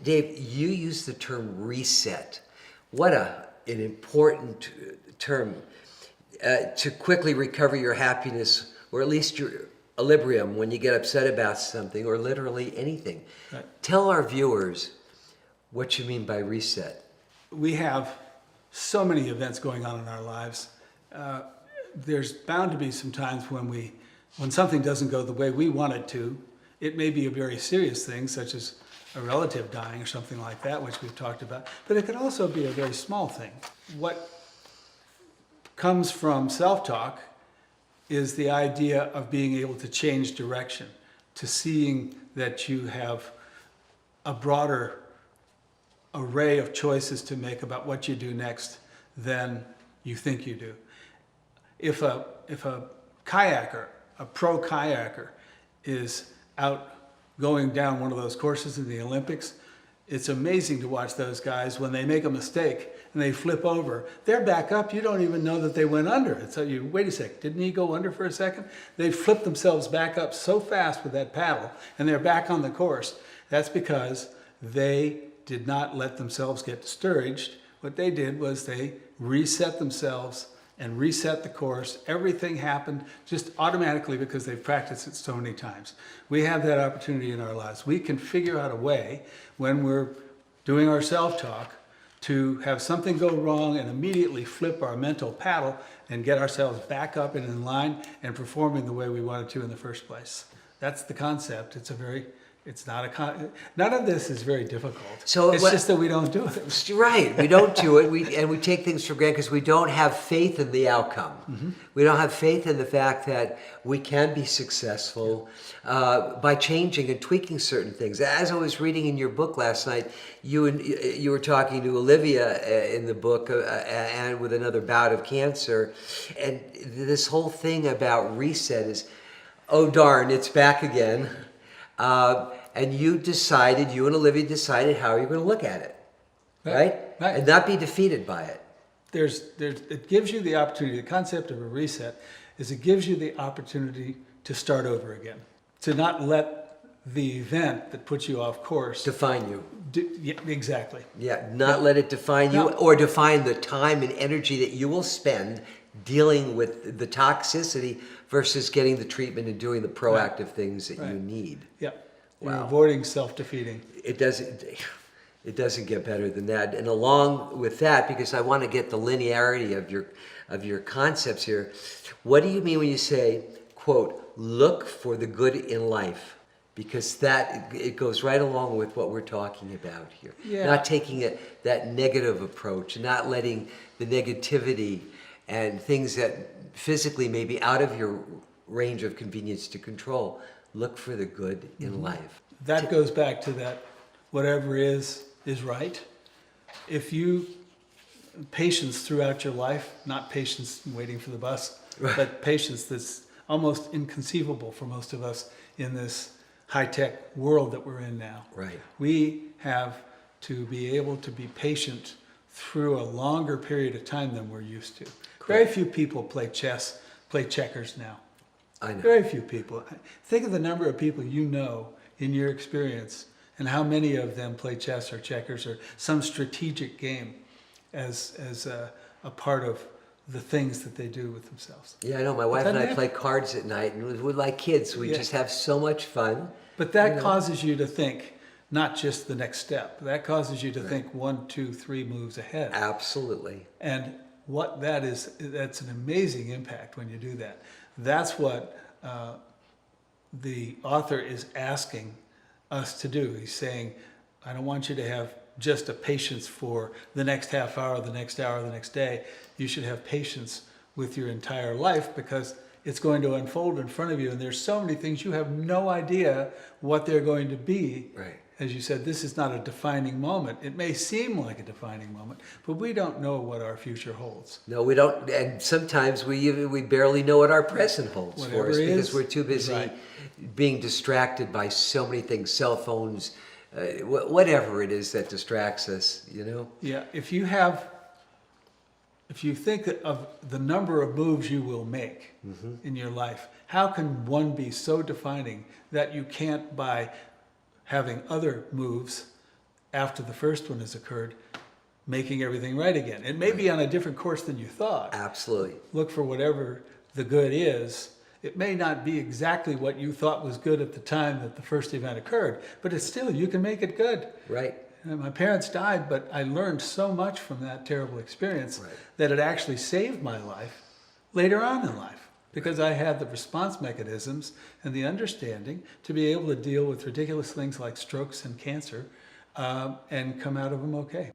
Dave, you use the term reset. What an important term to quickly recover your happiness, or at least your equilibrium when you get upset about something, or literally anything. Right. Tell our viewers what you mean by reset. We have so many events going on in our lives. There's bound to be some times when something doesn't go the way we want it to. It may be a very serious thing, such as a relative dying or something like that, which we've talked about, but it could also be a very small thing. What comes from self-talk is the idea of being able to change direction, to seeing that you have a broader array of choices to make about what you do next than you think you do. If a kayaker, a pro kayaker, is out going down one of those courses in the Olympics, it's amazing to watch those guys when they make a mistake and they flip over. They're back up, you don't even know that they went under. So you, wait a sec, didn't he go under for a second? They flip themselves back up so fast with that paddle and they're back on the course. That's because they did not let themselves get discouraged. What they did was they reset themselves and reset the course. Everything happened just automatically because they've practiced it so many times. We have that opportunity in our lives. We can figure out a way when we're doing our self-talk to have something go wrong and immediately flip our mental paddle and get ourselves back up and in line and performing the way we wanted to in the first place. That's the concept. None of this is very difficult. So it's just that we don't do it. Right, we don't do it, we take things for granted because we don't have faith in the outcome. Mm-hmm. We don't have faith in the fact that we can be successful by changing and tweaking certain things. As I was reading in your book last night, you were talking to Olivia in the book and with another bout of cancer, and this whole thing about reset is, oh darn, it's back again. And you and Olivia decided how you're going to look at it, right? And not be defeated by it. It gives you the opportunity, the concept of a reset is it gives you the opportunity to start over again. To not let the event that puts you off course define you. Yeah, exactly. Yeah, not let it define you or define the time and energy that you will spend dealing with the toxicity versus getting the treatment and doing the proactive things that you need. Yeah. Wow. You're avoiding self-defeating. It doesn't get better than that. And along with that, because I want to get the linearity of your concepts here, what do you mean when you say, quote, look for the good in life? Because it goes right along with what we're talking about here. Yeah. Not taking that negative approach, not letting the negativity and things that physically may be out of your range of convenience to control. Look for the good in life. That goes back to that whatever is right. If you, patience throughout your life, not patience waiting for the bus, but patience that's almost inconceivable for most of us in this high-tech world that we're in now. Right. We have to be able to be patient through a longer period of time than we're used to. Correct. Very few people play checkers now. I know. Very few people. Think of the number of people you know in your experience and how many of them play chess or checkers or some strategic game as a part of the things that they do with themselves. Yeah, I know. My wife and I play cards at night, and we're like kids. We just have so much fun. But that causes you to think not just the next step. That causes you to think 1, 2, 3 moves ahead. Absolutely. And what that is, that's an amazing impact when you do that. That's what the author is asking us to do. He's saying, I don't want you to have just a patience for the next half hour, the next hour, the next day. You should have patience with your entire life because it's going to unfold in front of you. And there's so many things you have no idea what they're going to be. Right. As you said, this is not a defining moment. It may seem like a defining moment, but we don't know what our future holds. No, we don't. And sometimes we barely know what our present holds Whatever for us because we're too busy being distracted by so many things, cell phones, whatever it is that distracts us, you know? Yeah, if you think of the number of moves you will make in your life, how can one be so defining that you can't, by having other moves, after the first one has occurred, making everything right again. It may be on a different course than you thought. Absolutely. Look for whatever the good is. It may not be exactly what you thought was good at the time that the first event occurred, but it's still, you can make it good. Right. And my parents died, but I learned so much from that terrible experience Right. that it actually saved my life later on in life, because I had the response mechanisms and the understanding to be able to deal with ridiculous things like strokes and cancer and come out of them okay.